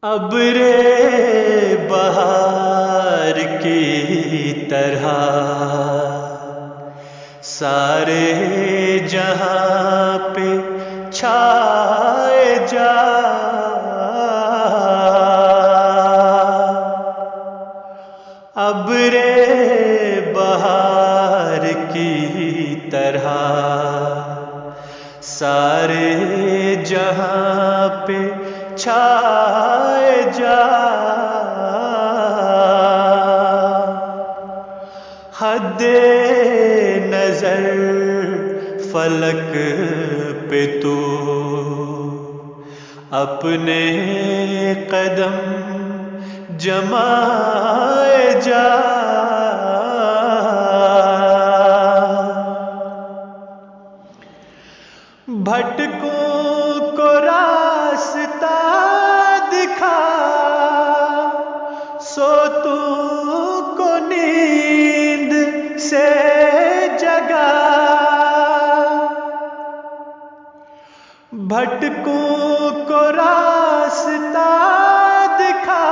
ابر بہار کی طرح سارے جہاں پہ چھائے جا، ابر بہار کی طرح سارے جہاں پہ چھائے جا، حد نظر فلک پہ تو اپنے قدم جمائے جا، بھٹکوں کو راستہ دکھا، سوتوں کو نیند سے جگا، بھٹکوں کو راستہ دکھا،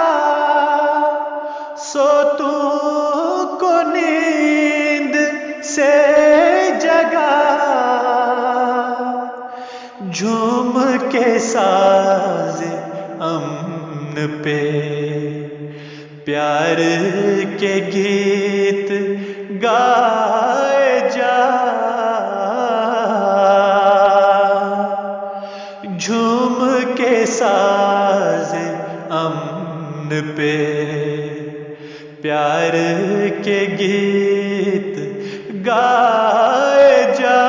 سوتوں کو نیند سے جگا، جھوم کے ساز امن پہ پیار کے گیت گائے جا، جھوم کے ساز امن پہ پیار کے گیت گائے جا،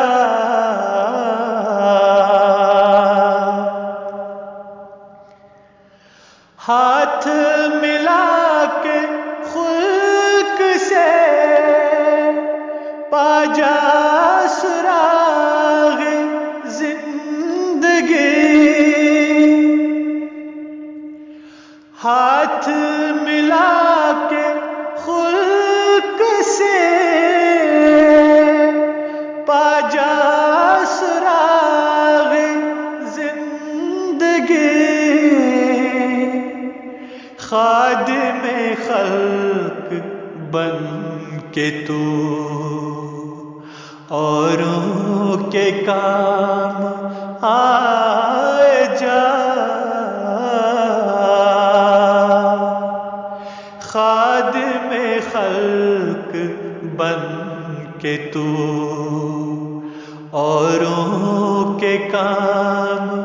ہاتھ ملا کے خلق سے پا جا سراغ زندگی، ہاتھ ملا کے خلق سے پا جا سراغ زندگی، خادم خلق بن کے تو اوروں کے کام آئے جا، خادم خلق بن کے تو اوروں کے کام